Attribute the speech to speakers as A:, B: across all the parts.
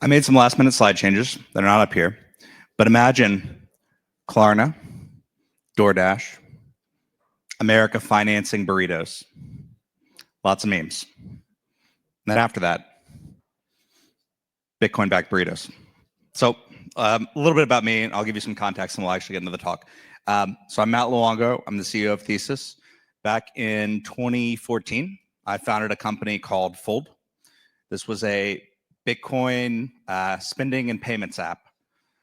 A: I made some last minute slide changes that are not up here, but imagine Klarna, DoorDash, America financing burritos. Lots of memes. And then after that, Bitcoin-backed burritos. So a little bit about me, and I'll give you some context, and we'll actually get into the talk. So I'm Matt Luongo. I'm the CEO of Thesis. Back in 2014, I founded a company called Fold. This was a Bitcoin spending and payments app.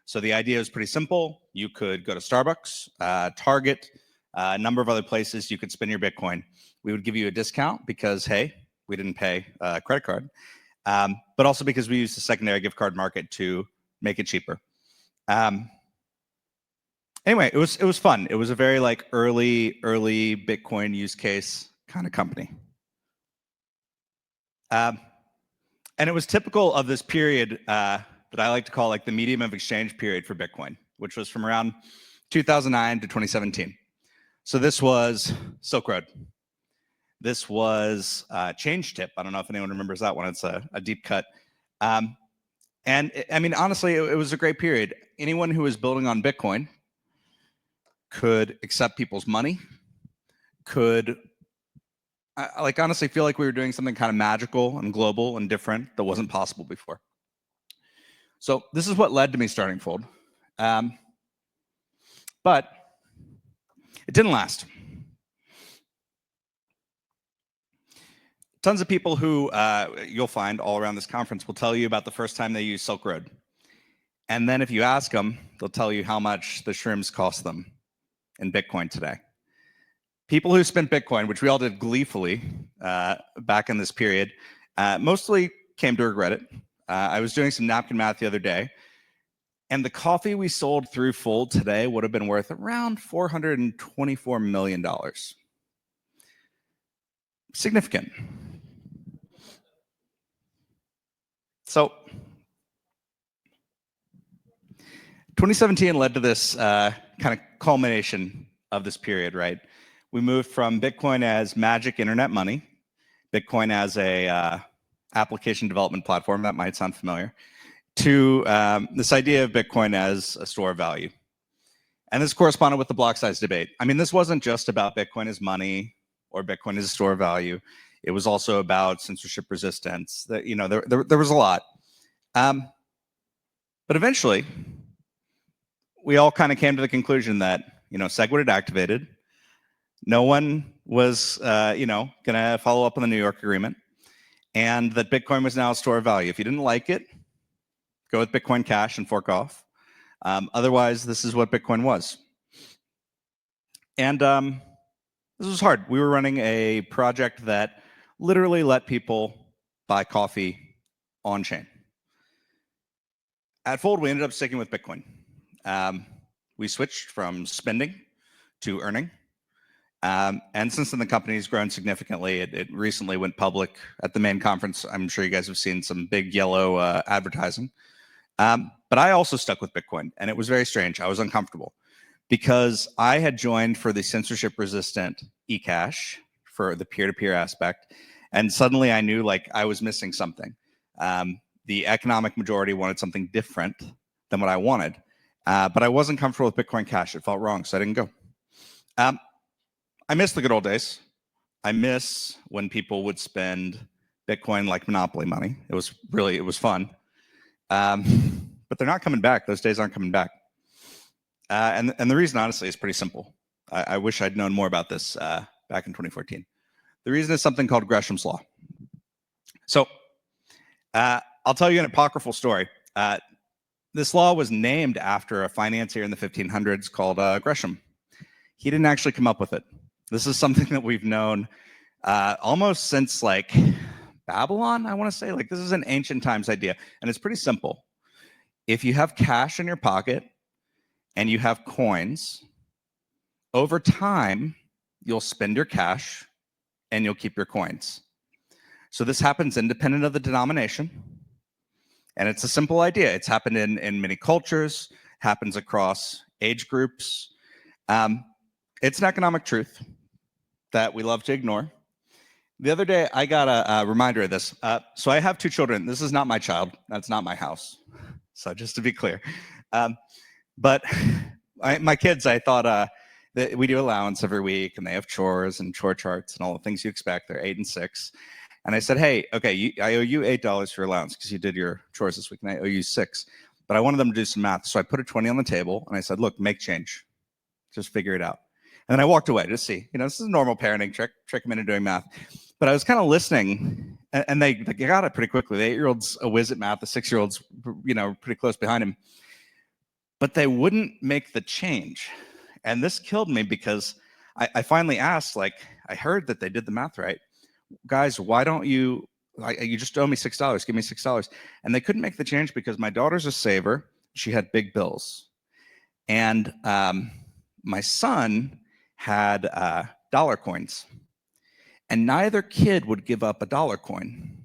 A: So the idea is pretty simple. You could go to Starbucks, Target, a number of other places you could spend your Bitcoin. We would give you a discount because, hey, we didn't pay a credit card, but also because we used the secondary gift card market to make it cheaper. Anyway, it was fun. It was a very early Bitcoin use case kind of company. And it was typical of this period that I like to call the medium of exchange period for Bitcoin, which was from around 2009 to 2017. So this was Silk Road. This was Change Tip. I don't know if anyone remembers that one. It's a deep cut. And I mean, honestly, it was a great period. Anyone who was building on Bitcoin could accept people's money, could honestly feel like we were doing something kind of magical and global and different that wasn't possible before. So this is what led to me starting Fold. But it didn't last. Tons of people who you'll find all around this conference will tell you about the first time they used Silk Road. And then if you ask them, they'll tell you how much the shrooms cost them in Bitcoin today. People who spent Bitcoin, which we all did gleefully back in this period, mostly came to regret it. I was doing some napkin math the other day, and the coffee we sold through Fold today would have been worth around $424 million. Significant. So 2017 led to this kind of culmination of this period, right? We moved from Bitcoin as magic internet money, Bitcoin as a application development platform, that might sound familiar, to this idea of Bitcoin as a store of value. And this corresponded with the block size debate. I mean, this wasn't just about Bitcoin as money or Bitcoin as a store of value. It was also about censorship resistance. That, you know, there was a lot. But eventually, we all kind of came to the conclusion that, you know, SegWit had activated. No one was, going to follow up on the New York agreement, and that Bitcoin was now a store of value. If you didn't like it, go with Bitcoin Cash and fork off. Otherwise, this is what Bitcoin was. And this was hard. We were running a project that literally let people buy coffee on chain. At Fold, we ended up sticking with Bitcoin. We switched from spending to earning. And since then, the company's grown significantly. It recently went public at the main conference. I'm sure you guys have seen some big yellow advertising. But I also stuck with Bitcoin, and it was very strange. I was uncomfortable because I had joined for the censorship-resistant eCash for the peer-to-peer aspect, and suddenly I knew I was missing something. The economic majority wanted something different than what I wanted, but I wasn't comfortable with Bitcoin Cash. It felt wrong, so I didn't go. I miss the good old days. I miss when people would spend Bitcoin like Monopoly money. It was fun. But they're not coming back. Those days aren't coming back. And the reason, honestly, is pretty simple. I wish I'd known more about this back in 2014. The reason is something called Gresham's Law. So I'll tell you an apocryphal story. This law was named after a financier in the 1500s called Gresham. He didn't actually come up with it. This is something that we've known almost since Babylon, I want to say. This is an ancient times idea, and it's pretty simple. If you have cash in your pocket and you have coins, over time, you'll spend your cash and you'll keep your coins. So this happens independent of the denomination, and it's a simple idea. It's happened in many cultures, happens across age groups. It's an economic truth that we love to ignore. The other day, I got a reminder of this. So I have two children. This is not my child. That's not my house. So just to be clear. But my kids, I thought that we do allowance every week, and they have chores and chore charts and all the things you expect. They're 8 and 6. And I said, hey, okay, I owe you $8 for your allowance because you did your chores this week, and I owe you 6. But I wanted them to do some math. So I put a 20 on the table, and I said, look, make change. Just figure it out. And then I walked away to see. This is a normal parenting trick them into doing math. But I was kind of listening, and they got it pretty quickly. The 8-year-old's a whiz at math. The 6-year-old's, pretty close behind him. But they wouldn't make the change. And this killed me because I finally asked, I heard that they did the math right. Guys, why don't you just owe me $6, give me $6. And they couldn't make the change because my daughter's a saver. She had big bills. And my son had dollar coins. And neither kid would give up a dollar coin.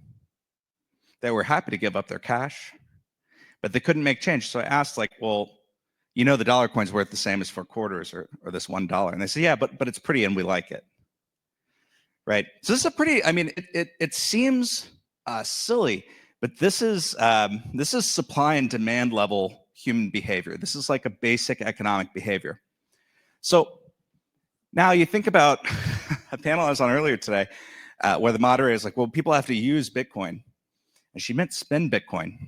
A: They were happy to give up their cash, but they couldn't make change. So I asked, well, the dollar coin's worth the same as 4 quarters or this $1. And they said, yeah, but it's pretty and we like it. Right? So this is a pretty, it seems silly, but this is supply and demand level human behavior. This is like a basic economic behavior. So now you think about a panel I was on earlier today where the moderator is like, well, people have to use Bitcoin. And she meant spend Bitcoin.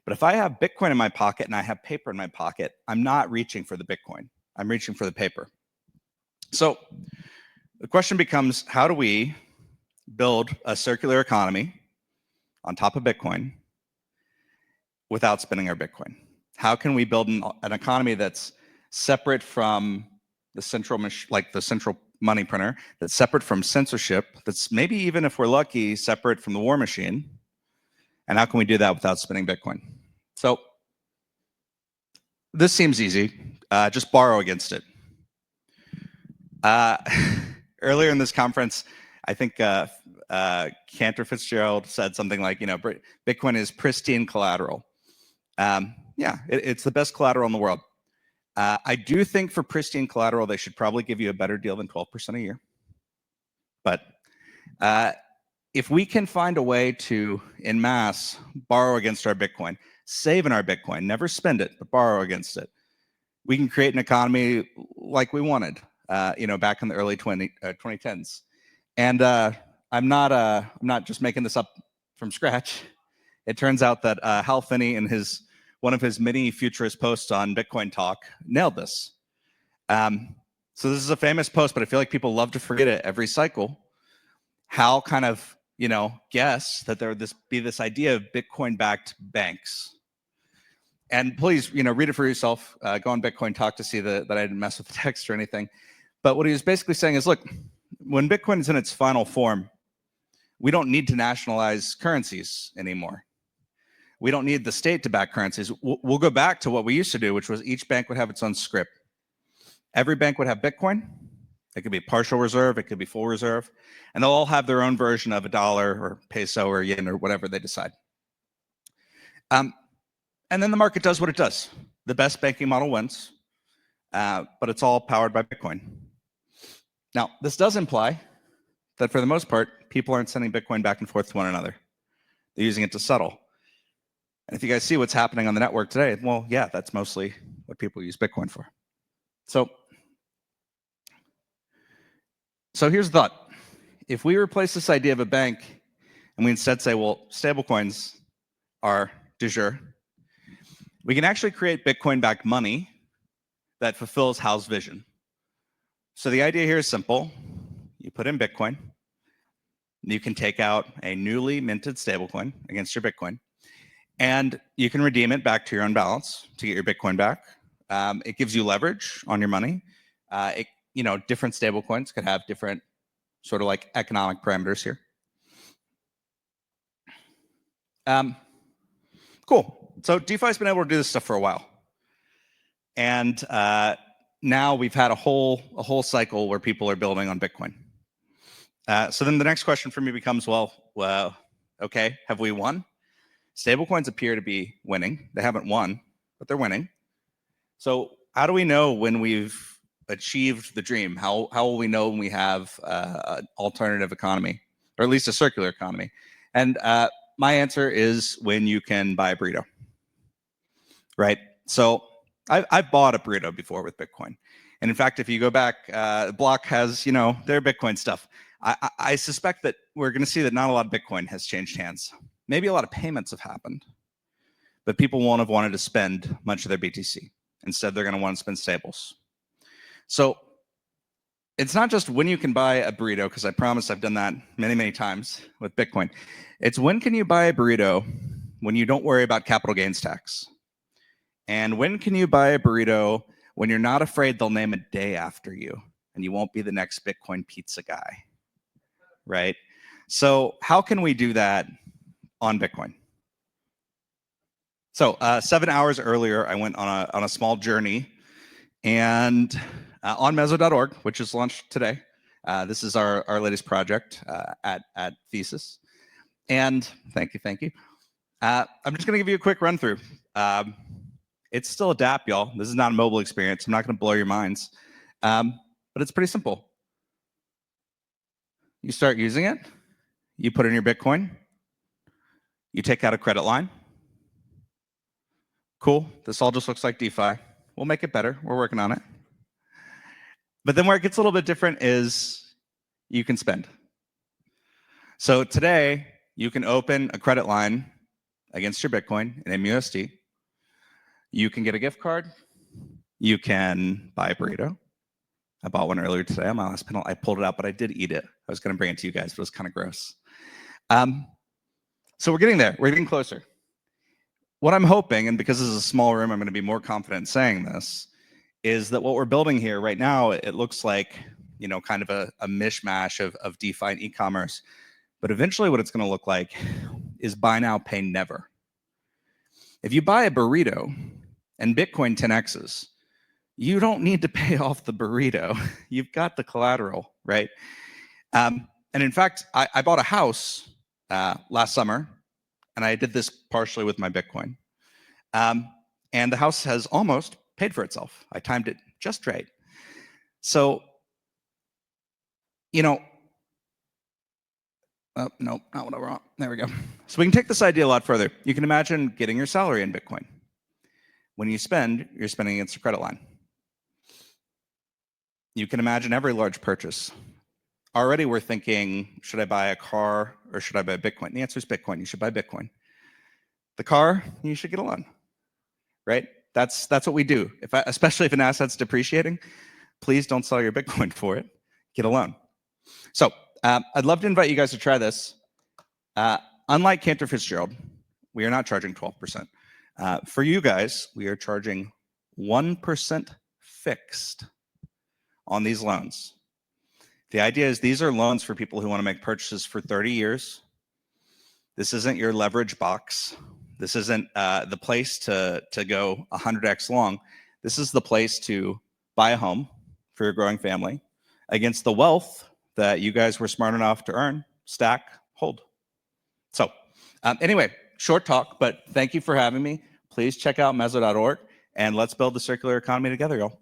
A: But if I have Bitcoin in my pocket and I have paper in my pocket, I'm not reaching for the Bitcoin. I'm reaching for the paper. So the question becomes, how do we build a circular economy on top of Bitcoin without spending our Bitcoin? How can we build an economy that's separate from the central money printer, that's separate from censorship, that's maybe even if we're lucky, separate from the war machine? And how can we do that without spending Bitcoin? So this seems easy. Just borrow against it. Earlier in this conference, I think Cantor Fitzgerald said something like, Bitcoin is pristine collateral. Yeah, it's the best collateral in the world. I do think for pristine collateral, they should probably give you a better deal than 12% a year. But if we can find a way to, en masse, borrow against our Bitcoin, save in our Bitcoin, never spend it, but borrow against it, we can create an economy like we wanted, back in the early 2010s. And I'm not just making this up from scratch. It turns out that Hal Finney, in one of his many futurist posts on Bitcoin Talk, nailed this. So this is a famous post, but I feel like people love to forget it every cycle. Hal kind of, guessed that there would be this idea of Bitcoin-backed banks. And please, read it for yourself. Go on Bitcoin Talk to see that I didn't mess with the text or anything. But what he was basically saying is, look, when Bitcoin is in its final form, we don't need to nationalize currencies anymore. We don't need the state to back currencies. We'll go back to what we used to do, which was each bank would have its own script. Every bank would have Bitcoin. It could be partial reserve. It could be full reserve. And they'll all have their own version of a dollar or peso or yen or whatever they decide. And then the market does what it does. The best banking model wins, but it's all powered by Bitcoin. Now, this does imply that for the most part, people aren't sending Bitcoin back and forth to one another. They're using it to settle. And if you guys see what's happening on the network today, well, yeah, that's mostly what people use Bitcoin for. So here's the thought. If we replace this idea of a bank and we instead say, well, stablecoins are du jour, we can actually create Bitcoin-backed money that fulfills Hal's vision. So the idea here is simple. You put in Bitcoin. You can take out a newly minted stablecoin against your Bitcoin, and you can redeem it back to your own balance to get your Bitcoin back. It gives you leverage on your money. Different stablecoins could have different sort of like economic parameters here. Cool. So DeFi's been able to do this stuff for a while. And now we've had a whole cycle where people are building on Bitcoin. So then the next question for me becomes, well, okay, have we won? Stablecoins appear to be winning. They haven't won, but they're winning. So how do we know when we've achieved the dream? How will we know when we have an alternative economy? or at least a circular economy? And my answer is when you can buy a burrito, right? So I've bought a burrito before with Bitcoin. And in fact, if you go back, Block has, their Bitcoin stuff. I suspect that we're going to see that not a lot of Bitcoin has changed hands. Maybe a lot of payments have happened, but people won't have wanted to spend much of their BTC. Instead, they're going to want to spend stables. So it's not just when you can buy a burrito, because I promise I've done that many, many times with Bitcoin. It's when can you buy a burrito when you don't worry about capital gains tax? And when can you buy a burrito when you're not afraid they'll name a day after you and you won't be the next Bitcoin pizza guy, right? So how can we do that on Bitcoin? So 7 hours earlier, I went on a small journey, and on Mezo.org, which is launched today. This is our latest project at Thesis. And thank you. I'm just going to give you a quick run through. It's still a dApp, y'all. This is not a mobile experience. I'm not going to blow your minds, but it's pretty simple. You start using it. You put in your Bitcoin. You take out a credit line. Cool. This all just looks like DeFi. We'll make it better. We're working on it. But then where it gets a little bit different is you can spend. So today, you can open a credit line against your Bitcoin in MUSD. You can get a gift card. You can buy a burrito. I bought one earlier today on my last panel. I pulled it out, but I did eat it. I was going to bring it to you guys, but it was kind of gross. So we're getting there. We're getting closer. What I'm hoping, and because this is a small room, I'm going to be more confident saying this, is that what we're building here right now, it looks like, kind of a mishmash of DeFi and e-commerce. But eventually what it's going to look like is buy now, pay never. If you buy a burrito and Bitcoin 10x's, you don't need to pay off the burrito. You've got the collateral, right? And in fact, I bought a house last summer, and I did this partially with my Bitcoin. And the house has almost paid for itself. I timed it just right. So, oh, no, not what I want. There we go. So we can take this idea a lot further. You can imagine getting your salary in Bitcoin. When you spend, you're spending against a credit line. You can imagine every large purchase. Already we're thinking, should I buy a car or should I buy Bitcoin? The answer is Bitcoin. You should buy Bitcoin. The car, you should get a loan, right? That's what we do. Especially if an asset's depreciating, please don't sell your Bitcoin for it. Get a loan. So I'd love to invite you guys to try this. Unlike Cantor Fitzgerald, we are not charging 12%. For you guys, we are charging 1% fixed on these loans. The idea is these are loans for people who want to make purchases for 30 years. This isn't your leverage box. This isn't the place to go 100x long. This is the place to buy a home for your growing family against the wealth that you guys were smart enough to earn, stack, hold. So anyway, short talk, but thank you for having me. Please check out Mezo.org and let's build the circular economy together, y'all.